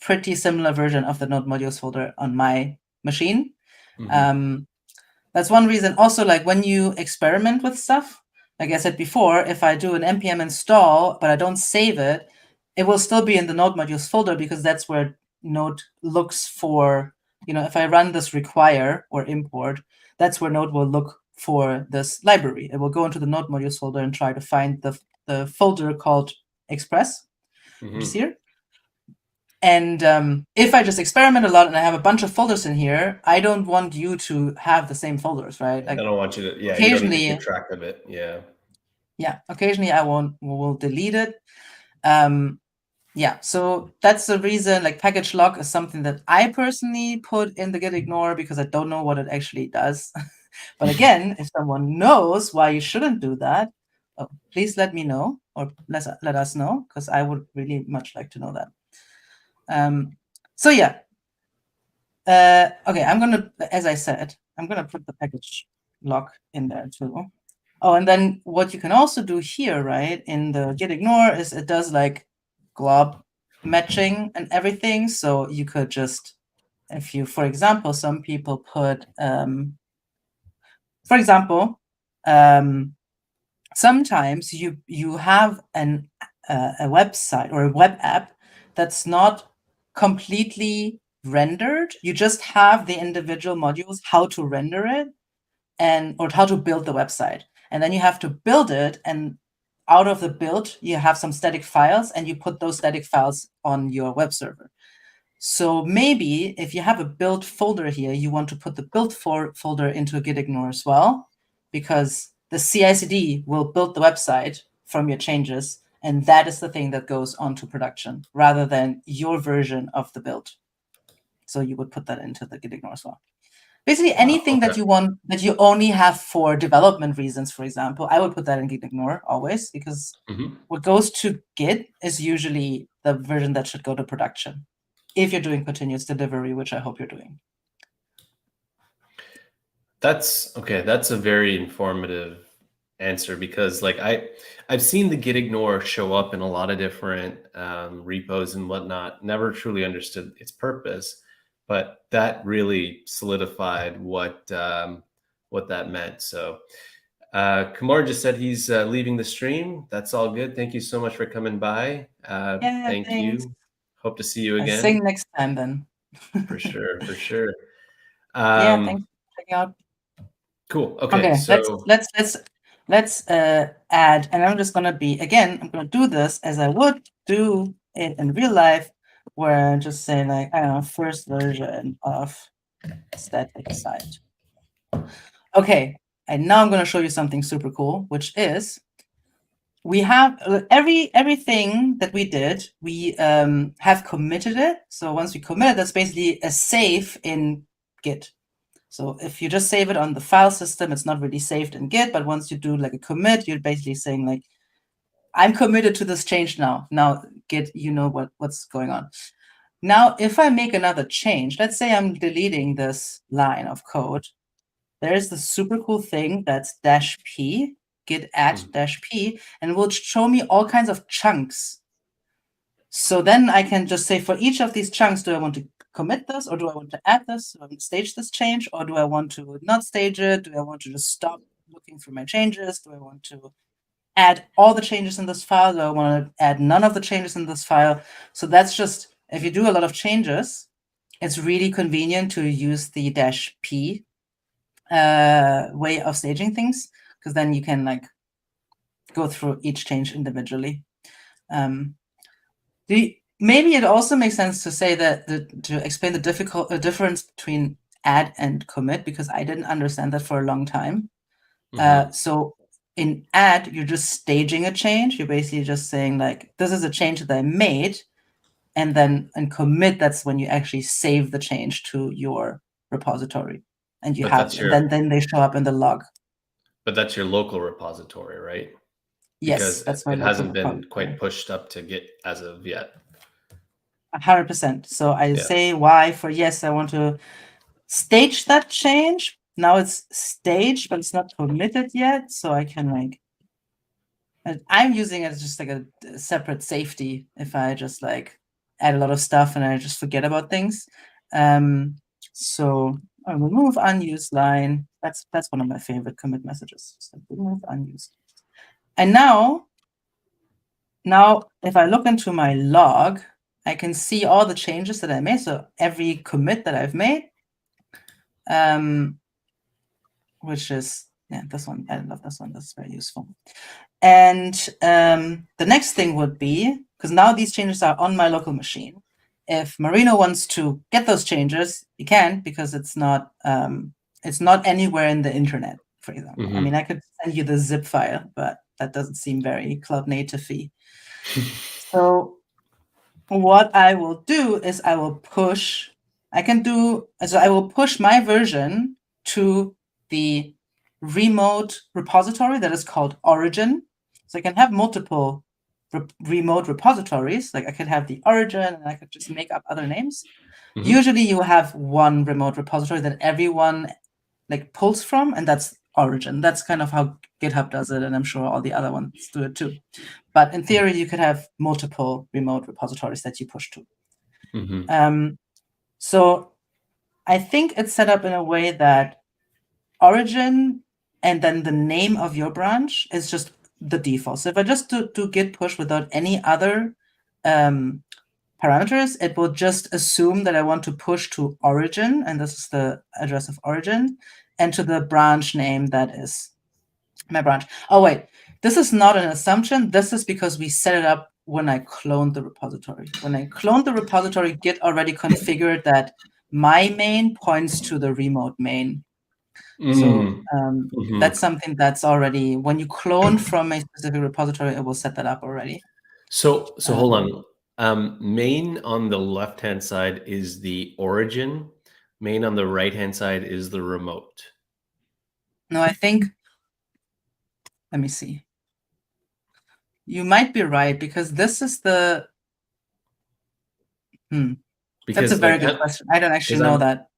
pretty similar version of the node modules folder on my machine. That's one reason. Also, like when you experiment with stuff, like I said before, if I do an npm install, but I don't save it, it will still be in the node modules folder because that's where Node looks for, if I run this require or import, that's where Node will look for this library. It will go into the node modules folder and try to find the folder called express, which is here. And if I just experiment a lot and I have a bunch of folders in here, I don't want you to have the same folders, right? Like, I don't want you to, you don't need to keep track of it. Yeah. Yeah, occasionally I will delete it. Yeah, so that's the reason, like package lock is something that I personally put in the git ignore because I don't know what it actually does. But again, if someone knows why you shouldn't do that, please let me know or let us know because I would really much like to know that. So yeah. Okay, as I said, I'm gonna put the package lock in there too. Oh, and then what you can also do here, right, in the git ignore is it does like glob matching and everything. So you could just, if you, for example, some people put, for example, sometimes you have a website or a web app that's not completely rendered. You just have the individual modules, how to render it, or how to build the website. And then you have to build it, and out of the build, you have some static files, and you put those static files on your web server. So maybe if you have a build folder here, you want to put the build folder into a git ignore as well, because the CI/CD will build the website from your changes, And that is the thing that goes onto production rather than your version of the build. So you would put that into the git ignore as well. Basically, anything that you want that you only have for development reasons, for example, I would put that in git ignore always, because what goes to Git is usually the version that should go to production if you're doing continuous delivery, which I hope you're doing. That's okay. That's a very informative answer, because like I've seen the git ignore show up in a lot of different repos and whatnot. Never truly understood its purpose, but that really solidified what that meant. So Kumar just said he's leaving the stream. That's all good. Thank you so much for coming by. Thank thanks. you. Hope to see you again. I'll sing next time then. For sure, for sure. Yeah, thanks for checking out. Cool. Okay, so let's add, and I'm just gonna I'm gonna do this as I would do it in real life, where I just say like, I don't know, first version of static site. Okay, and now I'm gonna show you something super cool, which is we have everything that we did, we have committed it. So once we commit, that's basically a save in Git. So if you just save it on the file system, it's not really saved in Git, but once you do like a commit, you're basically saying like, I'm committed to this change now. Now Git, you know what's going on. Now, if I make another change, let's say I'm deleting this line of code, there's the super cool thing that's -p, git add -p, and it will show me all kinds of chunks. So then I can just say for each of these chunks, do I want to commit this, or do I want to add this? Do I want to stage this change, or do I want to not stage it? Do I want to just stop looking through my changes? Do I want to add all the changes in this file? Do I want to add none of the changes in this file? So that's just, if you do a lot of changes, it's really convenient to use the -p way of staging things, because then you can like go through each change individually. Maybe it also makes sense to say that to explain the difference between add and commit, because I didn't understand that for a long time. So in add, you're just staging a change. You're basically just saying like, this is a change that I made, and then in commit, that's when you actually save the change to your repository, and you then they show up in the log. But that's your local repository, right? Yes, because that's my it hasn't been quite pushed up to Git as of yet. 100%. So I say Y for yes, I want to stage that change. Now it's staged, but it's not committed yet. So I can like, I'm using it as just like a separate safety if I just like add a lot of stuff and I just forget about things. So I remove unused line. That's one of my favorite commit messages. So remove unused. And now if I look into my log, I can see all the changes that I made. So every commit that I've made, which is, this one. I love this one. That's very useful. And the next thing would be, because now these changes are on my local machine. If Marino wants to get those changes, he can, because it's not anywhere in the internet, for example. I mean, I could send you the zip file, but that doesn't seem very cloud native-y. So what I will do is I will push my version to the remote repository that is called origin. So I can have multiple remote repositories. Like I could have the origin, and I could just make up other names. Usually you have one remote repository that everyone like pulls from, and that's origin. That's kind of how GitHub does it, and I'm sure all the other ones do it too. But in theory, you could have multiple remote repositories that you push to. So I think it's set up in a way that origin and then the name of your branch is just the default. So if I just do git push without any other parameters, it will just assume that I want to push to origin, and this is the address of origin, and to the branch name that is my branch. Oh, wait, this is not an assumption. This is because we set it up when I cloned the repository. When I cloned the repository, Git already configured that my main points to the remote main. So that's something that's already, when you clone from a specific repository, it will set that up already. So hold on. Main on the left-hand side is the origin. Main on the right-hand side is the remote. No, I think, let me see. You might be right, because this is the, that's Because a very good question. I don't actually know that.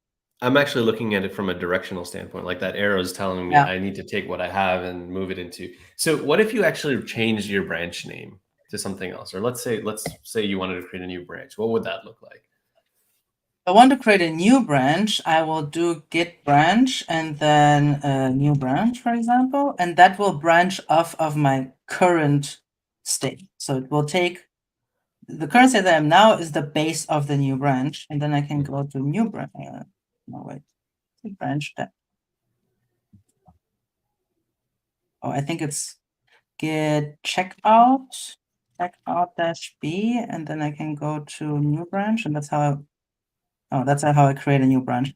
I'm actually looking at it from a directional standpoint. Like that arrow is telling me Yeah. I need to take what I have and move it into. So what if you actually changed your branch name to something else? Or let's say you wanted to create a new branch. What would that look like? If I want to create a new branch, I will do git branch and then a new branch, for example, and that will branch off of my current state. So it will take the current state that I'm now is the base of the new branch, and then I can go to new branch. No, wait, branch that. Oh, I think it's git checkout -b, and then I can go to new branch, and that's how I create a new branch.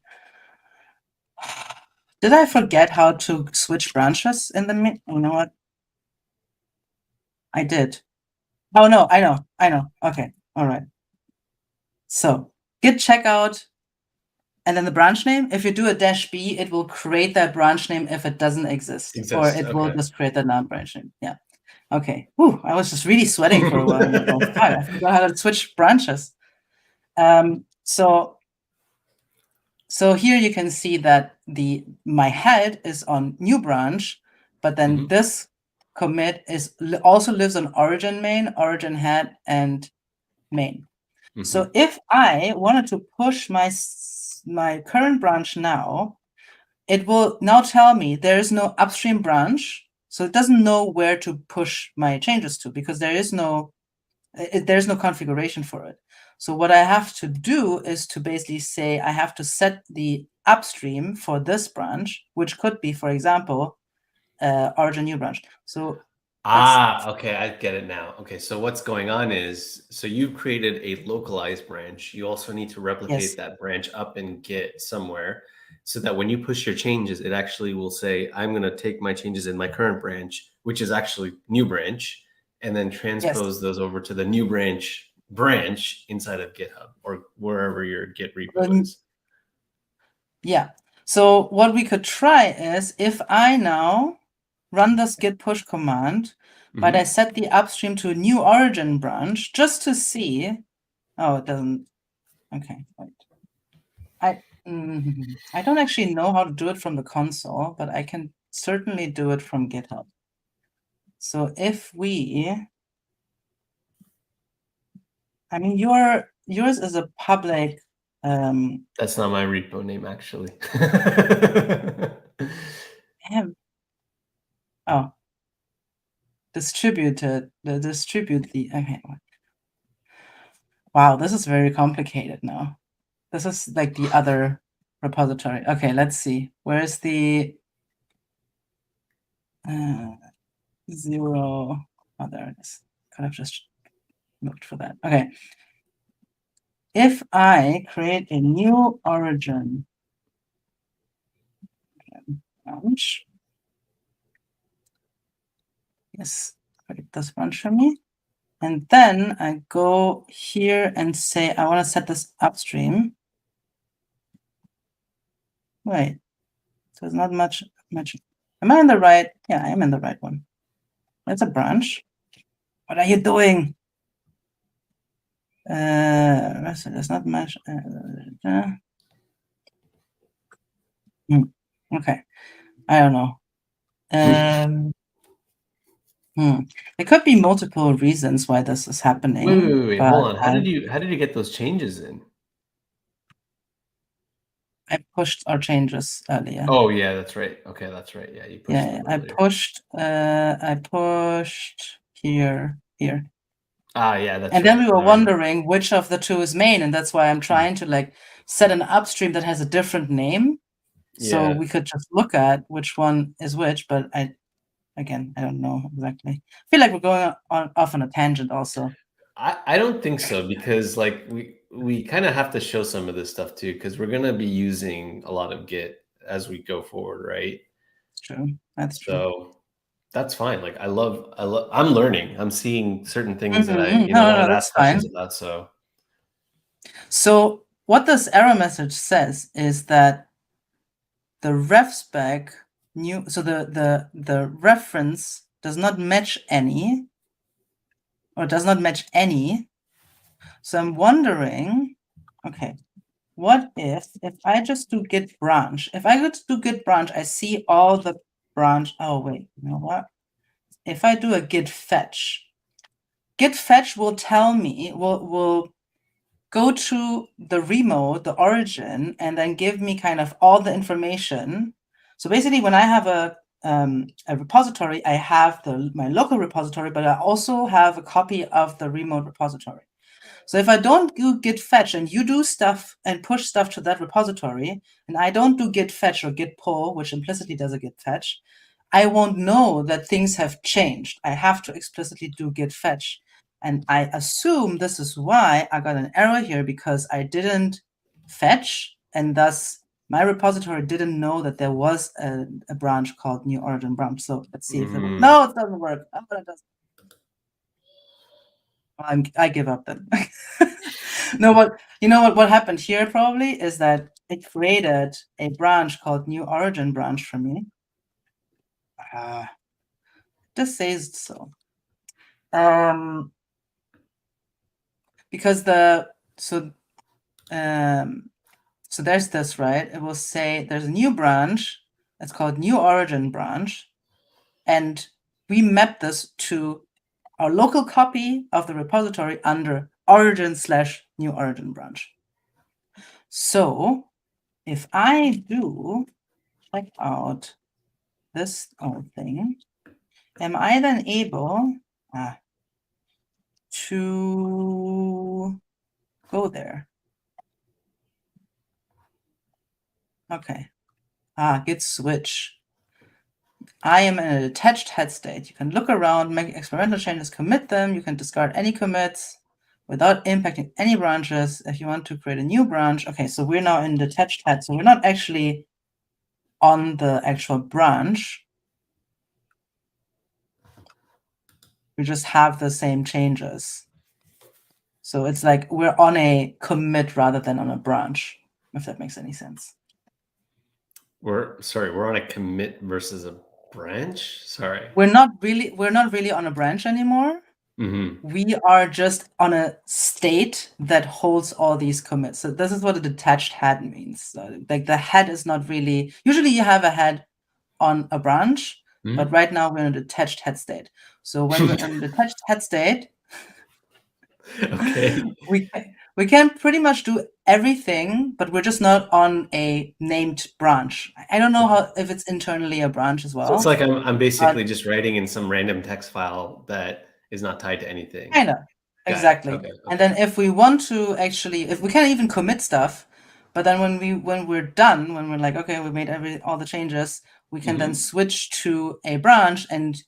Did I forget how to switch branches in the you know what? I did. Oh no, I know. Okay, all right. So git checkout, and then the branch name. If you do a -b, it will create that branch name if it doesn't exist, or it will just create that non-branch name. Yeah. Okay. Whew, I was just really sweating for a while. I'm like, oh fuck, I forgot how to switch branches. So here you can see that my head is on new branch, but then this commit also lives on origin main, origin head, and main. So if I wanted to push my current branch now, it will now tell me there is no upstream branch, so it doesn't know where to push my changes to, because there's no configuration for it. So what I have to do is to basically say I have to set the upstream for this branch, which could be, for example, origin new branch. So okay, I get it now. Okay, so what's going on is, so you've created a localized branch. You also need to replicate that branch up in Git somewhere, so that when you push your changes, it actually will say, I'm going to take my changes in my current branch, which is actually new branch, and then transpose those over to the new branch inside of GitHub or wherever your Git repo is. Yeah. So what we could try is, if I now run this git push command, but I set the upstream to a new origin branch just to see. Oh, it doesn't. Okay, wait. I don't actually know how to do it from the console, but I can certainly do it from GitHub. So if I mean, yours is a public. That's not my repo name, actually. Oh, distributed. Okay. Wow, this is very complicated now. This is like the other repository. Okay, let's see. Where's the 0? Oh, there it is. Could have just looked for that. Okay. If I create a new origin branch, yes, create this branch for me. And then I go here and say, I want to set this upstream. Wait, so it's not much. Am I in the right? Yeah, I am in the right one. That's a branch. What are you doing? There's not much. Okay, I don't know. There could be multiple reasons why this is happening. Wait. Hold on. How did you get those changes in? I pushed our changes earlier. Oh yeah, that's right. Okay, that's right. Yeah, you pushed them earlier. I pushed here. Yeah, that's right. And then we were wondering which of the two is main, and that's why I'm trying to like set an upstream that has a different name, so we could just look at which one is which. But I don't know exactly. I feel like we're going off on a tangent also. I don't think so, because like we kind of have to show some of this stuff too, because we're gonna be using a lot of Git as we go forward, right? It's true. That's true. That's fine. Like I'm learning. I'm seeing certain things that I, No, wanted to that's ask questions fine. about. So what this error message says is that the ref spec the reference does not match any, or does not match any. So I'm wondering, okay, what if I just do git branch? If I just do git branch, I see all the branch. Oh wait, you know what? If I do a git fetch will tell me, will go to the remote, the origin, and then give me kind of all the information. So basically, when I have a repository, I have my local repository, but I also have a copy of the remote repository. So if I don't do git fetch and you do stuff and push stuff to that repository, and I don't do git fetch or git pull, which implicitly does a git fetch, I won't know that things have changed. I have to explicitly do git fetch. And I assume this is why I got an error here, because I didn't fetch, and thus my repository didn't know that there was a branch called new origin branch. So let's see if it will. No, it doesn't work. Oh, it doesn't. I give up then. No, what happened here probably is that it created a branch called new origin branch for me. Just says so. Because so there's this, right? It will say there's a new branch. It's called new origin branch, and we map this to our local copy of the repository under origin/new origin branch. So if I do check out this old thing, am I then able to go there? Okay. Git switch. I am in a detached head state. You can look around, make experimental changes, commit them. You can discard any commits without impacting any branches. If you want to create a new branch. Okay, so we're now in detached head. So we're not actually on the actual branch. We just have the same changes. So it's like we're on a commit rather than on a branch, if that makes any sense. We're on a commit versus a branch? Sorry. We're not really on a branch anymore. Mm-hmm. We are just on a state that holds all these commits. So this is what a detached head means. So, like the head is not really, usually you have a head on a branch, but right now we're in a detached head state. So when we're in a detached head state, okay, we can pretty much do everything, but we're just not on a named branch. I don't know if it's internally a branch as well. So it's like I'm basically just writing in some random text file that is not tied to anything. Kind of. Exactly. Okay. And then if we want to actually, if we can even commit stuff, but then when we're done, when we're like, okay, we made all the changes, we can then switch to a branch and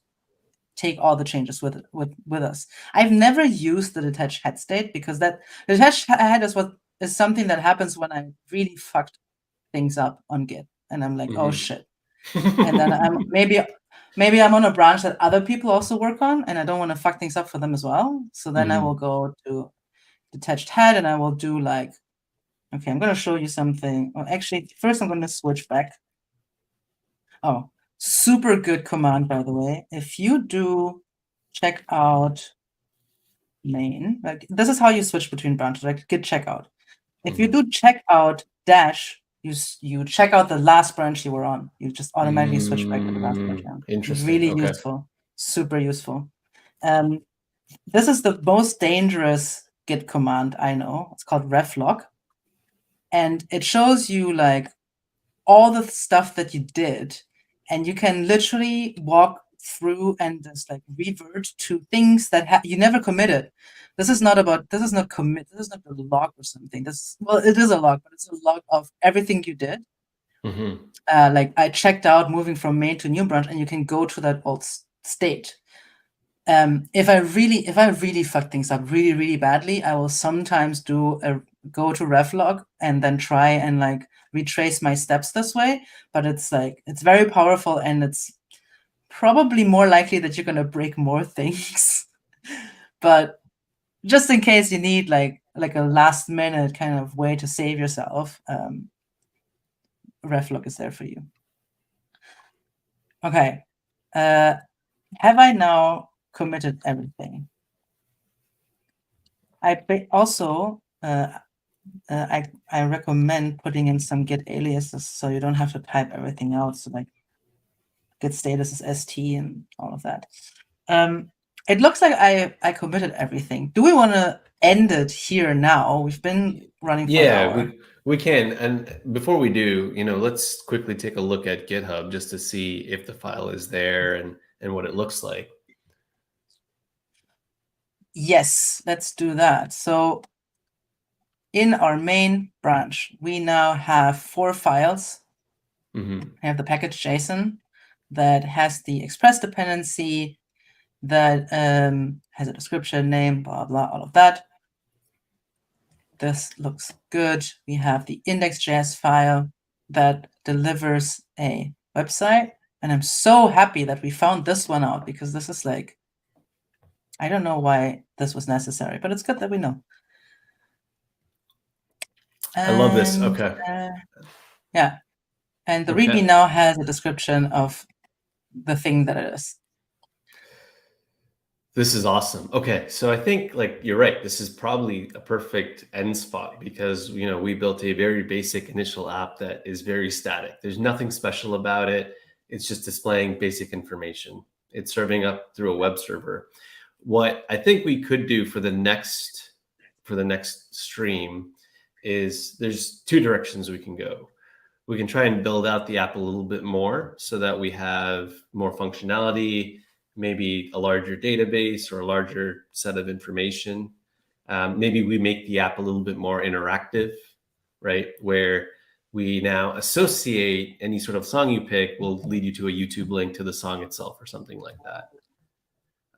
take all the changes with us. I've never used the detached head state, because that detached head is something that happens when I really fucked things up on Git, and I'm like, oh shit. And then I'm maybe I'm on a branch that other people also work on, and I don't want to fuck things up for them as well. So then I will go to detached head, and I will do like, okay, I'm going to show you something. Well, actually, first I'm going to switch back. Oh, super good command, by the way. If you do check out main, like this is how you switch between branches, like git checkout. If you do checkout dash, you check out the last branch you were on. You just automatically switch back to the last branch. Interesting. Really useful, super useful. This is the most dangerous git command I know. It's called reflog, and it shows you like all the stuff that you did, and you can literally walk through and just like revert to things that you never committed. This is not commit. This is not a log or something. It is a log, but it's a log of everything you did. Like I checked out moving from main to new branch, and you can go to that old state. If I really fuck things up really, really badly, I will sometimes go to reflog and then try and like retrace my steps this way. But it's very powerful, and it's probably more likely that you're gonna break more things. But just in case you need like a last minute kind of way to save yourself, Reflog is there for you. Okay. Have I now committed everything? Also, I recommend putting in some git aliases so you don't have to type everything out. So like git status is st and all of that. It looks like I committed everything. Do we want to end it here now? We've been running for an hour. We can. And before we do, let's quickly take a look at GitHub just to see if the file is there and what it looks like. Yes, let's do that. So in our main branch, we now have 4 files. Mm-hmm. We have the package JSON that has the express dependency, that has a description, name, blah, blah, all of that. This looks good. We have the index.js file that delivers a website. And I'm so happy that we found this one out, because this is like, I don't know why this was necessary, but it's good that we know. I love this. Okay. Yeah. And the README now has a description of the thing that it is. This is awesome. Okay, so I think you're right. This is probably a perfect end spot because we built a very basic initial app that is very static. There's nothing special about it. It's just displaying basic information. It's serving up through a web server. What I think we could do for the next stream is there's 2 directions we can go. We can try and build out the app a little bit more so that we have more functionality, maybe a larger database or a larger set of information. Maybe we make the app a little bit more interactive, right? Where we now associate any sort of song you pick will lead you to a YouTube link to the song itself or something like that.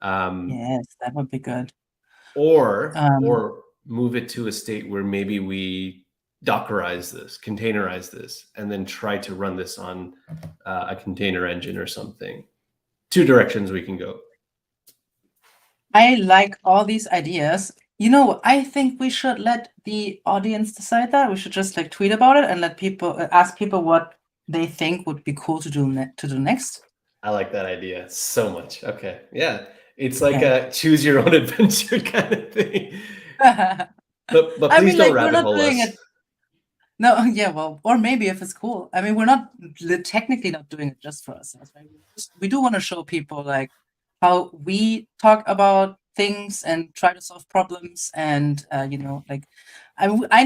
Yes, that would be good. Or move it to a state where maybe we Dockerize this, containerize this, and then try to run this on a container engine or something. 2 directions we can go. I like all these ideas. I think we should let the audience decide that. We should just tweet about it and let people ask people what they think would be cool to do next. I like that idea so much. Okay, yeah, it's like a choose your own adventure kind of thing. But please don't rabbit hole us. No, yeah, well, or maybe if it's cool. I mean, we're not technically not doing it just for ourselves, right? We do want to show people how we talk about things and try to solve problems, and I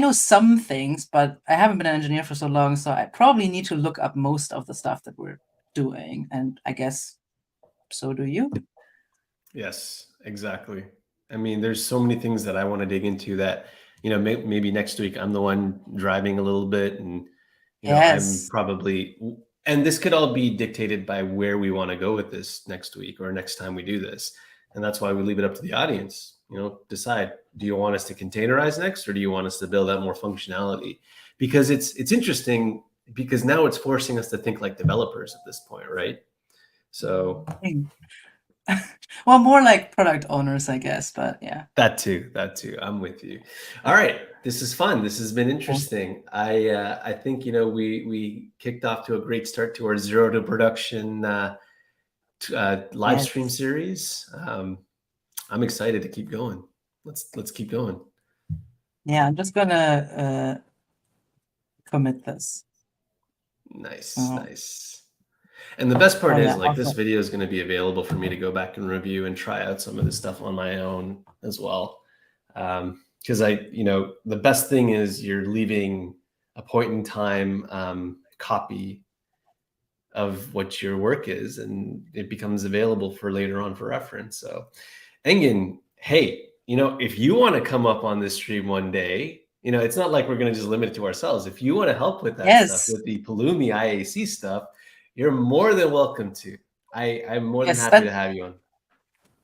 know some things, but I haven't been an engineer for so long, so I probably need to look up most of the stuff that we're doing, and I guess so do you. Yes, exactly. I mean, there's so many things that I want to dig into that maybe next week I'm the one driving a little bit, and Yes. I'm probably, and this could all be dictated by where we want to go with this next week or next time we do this. And that's why we leave it up to the audience. Decide, do you want us to containerize next, or do you want us to build out more functionality? Because it's interesting, because now it's forcing us to think like developers at this point, right? So well, more like product owners, I guess, but yeah. That too. I'm with you. All right. This is fun. This has been interesting. I think, we kicked off to a great start to our Zero to Production live stream series. I'm excited to keep going. Let's keep going. Yeah, I'm just gonna commit this. Nice. And the best part is this video is going to be available for me to go back and review and try out some of this stuff on my own as well. Because the best thing is you're leaving a point in time copy of what your work is, and it becomes available for later on for reference. So Engin, hey, if you want to come up on this stream one day, it's not like we're going to just limit it to ourselves. If you want to help with that stuff, with the Pulumi IAC stuff, you're more than welcome to. I'm more than happy to have you on.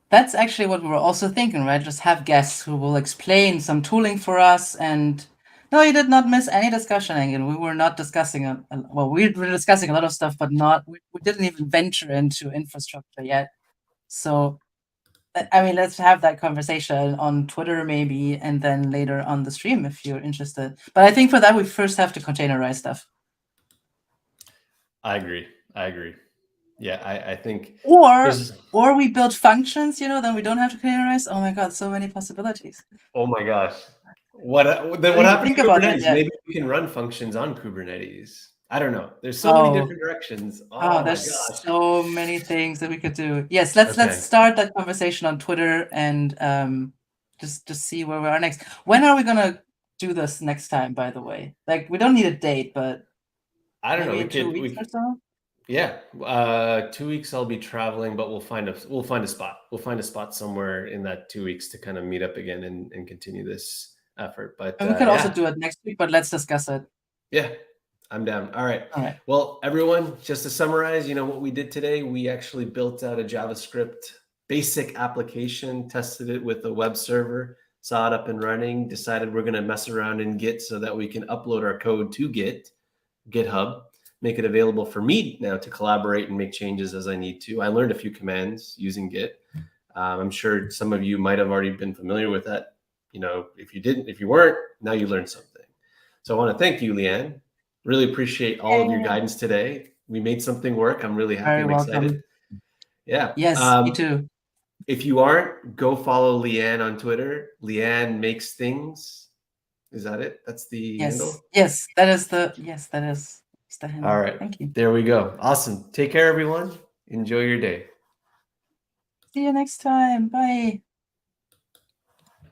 That's actually what we were also thinking, right? Just have guests who will explain some tooling for us, and No, you did not miss any discussion, Engin. We were not discussing well, we were discussing a lot of stuff, but we didn't even venture into infrastructure yet. So, I mean, let's have that conversation on Twitter maybe, and then later on the stream if you're interested. But I think for that we first have to containerize stuff. I agree. Yeah, I think or we build functions, then we don't have to containerize. Oh my god, so many possibilities. Oh my gosh. What happens to Kubernetes? Maybe we can run functions on Kubernetes. I don't know. There's so many different directions. Oh my gosh. So many things that we could do. Yes, let's start that conversation on Twitter and just see where we are next. When are we gonna do this next time, by the way? Like, we don't need a date, but I don't know. We 2 weeks or so. Yeah, 2 weeks I'll be traveling, but we'll find a spot. We'll find a spot somewhere in that 2 weeks to kind of meet up again and continue this effort. But we could also do it next week, but let's discuss it. Yeah, I'm down. All right. All right. Well, everyone, just to summarize, what we did today, we actually built out a JavaScript basic application, tested it with a web server, saw it up and running, decided we're going to mess around in Git so that we can upload our code to GitHub, make it available for me now to collaborate and make changes as I need to. I learned a few commands using Git. I'm sure some of you might have already been familiar with that. If you weren't, now you learned something. So I want to thank you, Lian. Really appreciate all of your guidance today. We made something work. I'm really happy and excited. Yeah. Yes, me too. If you aren't, go follow Lian on Twitter. Lian Makes Things. Is that it? That's the handle? Yes, that is the handle. All right. Thank you. There we go. Awesome. Take care, everyone. Enjoy your day. See you next time. Bye.